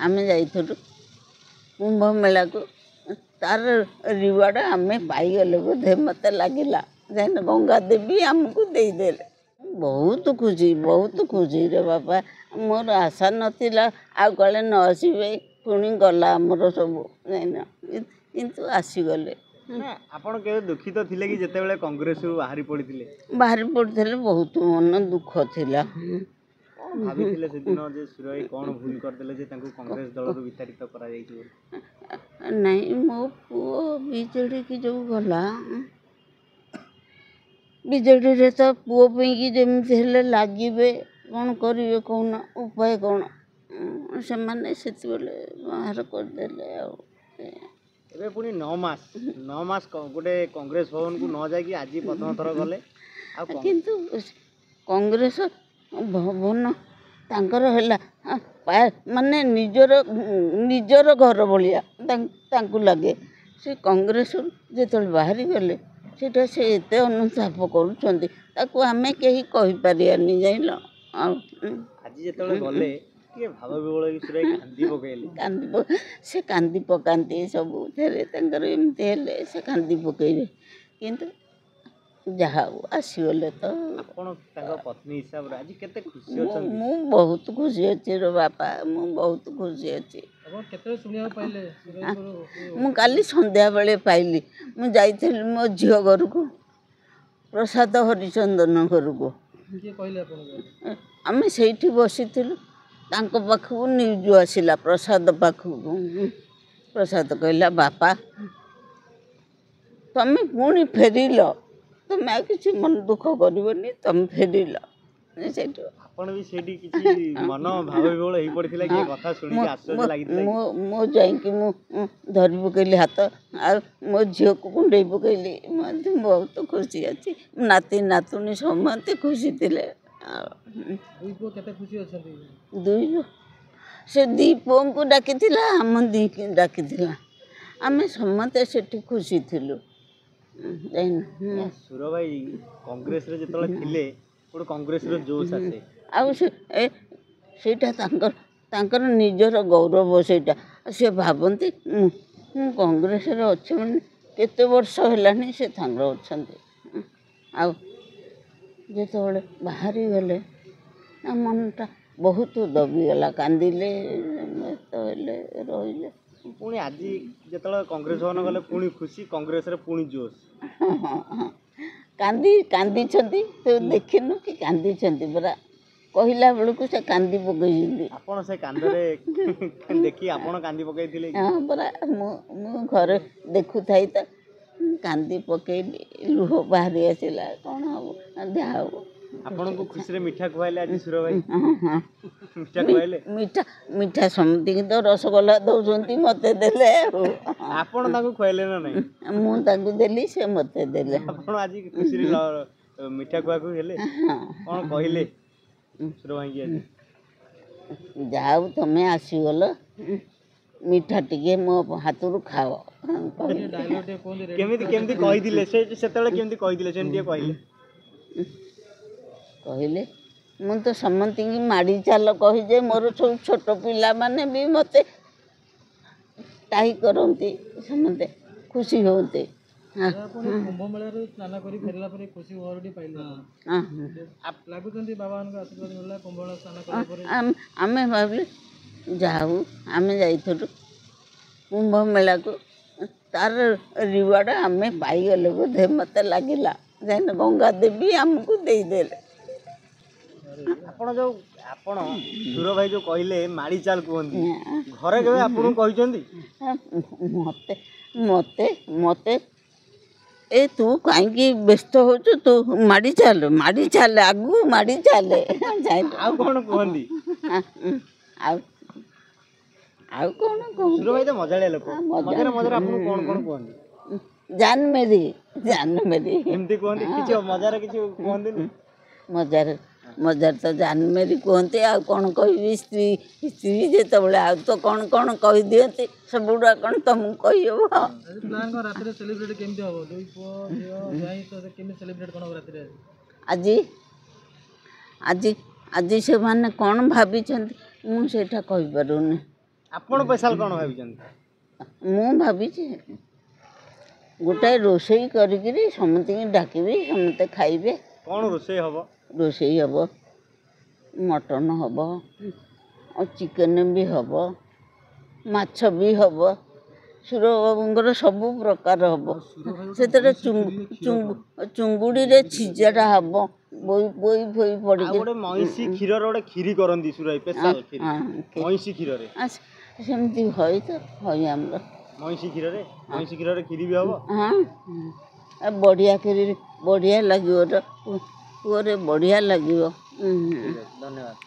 आम जाइलु कुंभ मेला को तार रिवार्ड आम पाईगले बोधे मत लगिला गंगा देवी आमको देदे बहुत खुशी रे बापा मोर आशा नाला आले न आसबे पुणी गला आमर सब किंतु आसीगले आपण के दुखित थिले कि जेतेबेले कांग्रेस बाहरी पड़िथिले बहुत मन दुख थिला भाबिथिले से दिन जे सुरई कोन भूल कर देले जे तांको कांग्रेस दल रो विताड़ित करा जाइछो नहीं मो पुओ बीजेडी की जो गला बीजेडी रे तो पुओ पे की जेमति हेले लागिबे कोन करिवे कोन उपाय कोन से माने सेति बेले बाहर कर देले आ एबे पुनी 9 मास गोटे कांग्रेस भवन को न जाय कि आज प्रथम थर गले आ किंतु कांग्रेस भवन तांकर हैला माने निजर घर भलिया तांकु लगे से कांग्रेस जेतल बाहरी गले सेटा से एते अनुताप करूछंती ताकू आमे केही कहि पारियानी जाइल आज जेतले गले के भाव विवळ विषय कांदी पकेले से कांदी पकांती सब थेरे तांकर एमते हेले से कांदी पकेबे किंतु जहा आसीगले तो आपण तांका पत्नी हिसाब रे आज केते खुशी अछन मु बहुत खुशी अछि रे बापा मु बहुत खुशी अछि आपण केते सुनिया पाइले मु काली संध्या बेले पाइली मु जाइथिल मो झियो घर को प्रसाद हरिचंदन घर को के कहले आपण आमे सेठी बसिथिलु तांको पाखु न्यूज आसिला प्रसाद पाखु प्रसाद कहला बापा तमे पुणी फेरिल तमे किसी मन दुख करबनी तमे फेरिल सेठी आपण भी सेठी किछि मन भाव विवळ हेई पड़थिला कि कथा सुनि के आश्चर्य लागितला मो जाई कि मो धरि पकैली हाथ आ मो झियो को कुंडई पकैली मते बहुत खुशी अछि नाती नातुनी समते खुशी थिले दुई को केते खुशी अछंती दुई से दीपों को डाकिथिला हम दी के डाकिथिला आमे समते सेठी खुशी थिलु जाइन सुर भाई कांग्रेस रे जेतले थिले पुरो कांग्रेस रो जोश आसे आ सेटा तांकर निजर गौरव सेटा से भाबंती कांग्रेस रे अछि माने केते वर्ष हेलानी से थांगर अछंती आ जेतबेले बाहरी गले मनटा बहुत दबिगला कांदिले तो हेले रहिले पुणी आज जेतले कांग्रेस भवन गले पुणी खुशी कांग्रेस रे पुणी जोश कांदी छंती तो देखिनु कि कांदी छंती बरा कहिला बेलू को से कांदी पकई आपण से कांदरे देखि आपण कांदी पकईथिले हां बरा मु घर देखु थाई त कांदी पकईली लुह बाहरी आसिला कोन हो देह हो आपण को खुशी रे मिठा खुआइले आज सुर भाई मिठा खुआइले मिठा समति तो रसगोल्ला दउसंती मते देले आपण ताको खुआइले ना नहीं मु ताको देली से मते देले आपण आज खुशी रे मिठा खुआ को हेले कोन कहिले सुर भाई के जाऊ तमे आसी गलो मिठा टिके मो हाथरू खाओ केमिति केमिति कहि दिले से सेतले केमिति कहि दिले सेंती कहले मु तो समंती की माड़ी चाल कहि जे मोर सब छोट पिला माने भी मते ताही करंती समंते खुशी होते कुंभ मेला रे स्नान करी फेरला परे खुशी ओरडी पाइले हां आप लागुचंती बाबा का आशीर्वाद मिलला कुंभ मेला स्नान करा परे आमे भाबले जाऊ आमे जाइथु कुंभ मेला को तार रिवार्ड आमे पाईगले बोधे मत लगिला गंगा देवी आमको देदेले आपण जो आपण सुर भाई जो कहले माड़ी चाल कहंती घरे केबे आपण कहिसंती मते मते मते ए तू काई व्यस्त हो तू माड़ी चाल आगु माड़ी चाल आ कोन कहंती आ कोन कहू सुर भाई तो मजालिया लोक मजरे मजरे आपण कोन कोन कहंती जान मेरी एमती कहंती किछ मजारे किछ कहंती मजार तो जान मेरी कहते आ कौन कह स्त्री स्त्री जो आ तो कौन कौन कह दिखती सब गुड़ा कौन तुमको कही आज आज से माने कौन भाभी मुझे कहीपरूनी ଆପଣ ସ୍ପେଶାଲ କ'ଣ ଭାବିଛନ୍ତି? ମୁଁ ଭାବିଛି ଗୋଟାଏ ରୋଷେଇ କରିକିରି ସମସ୍ତଙ୍କୁ ଡାକିବି, ସମସ୍ତେ ଖାଇବେ। କ'ଣ ରୋଷେଇ ହବ? ରୋଷେଇ ହବ, ମଟନ୍ ହବ, ଆଉ ଚିକେନ୍ ବି ହବ, ମାଛ ବି ହବ, ସୁର ବାବୁଙ୍କର ସବୁ ପ୍ରକାର ହବ। ସେଥିରେ ଚୁଙ୍ଗୁଡ଼ିରେ ଛିଞ୍ଚାଟା ହବ, ପୋଇ ପଡ଼ିକି। ଗୋଟେ ମଇଁଷି କ୍ଷୀରର ଗୋଟେ କ୍ଷୀରି କରନ୍ତି ସୁର ଭାଇ, ସ୍ପେଶାଲ କ୍ଷୀରି ମଇଁଷି କ୍ଷୀରରେ। ସେମିତି ହଇ ତ ହଇ ଆମର ମଇଁଷି କ୍ଷୀରରେ କ୍ଷୀରି ବି ହବ। ହଁ ବଢ଼ିଆ କ୍ଷୀରି, ବଢ଼ିଆ ଲାଗିବ, ପୁଅରେ ବଢ଼ିଆ ଲାଗିବ। ଧନ୍ୟବାଦ।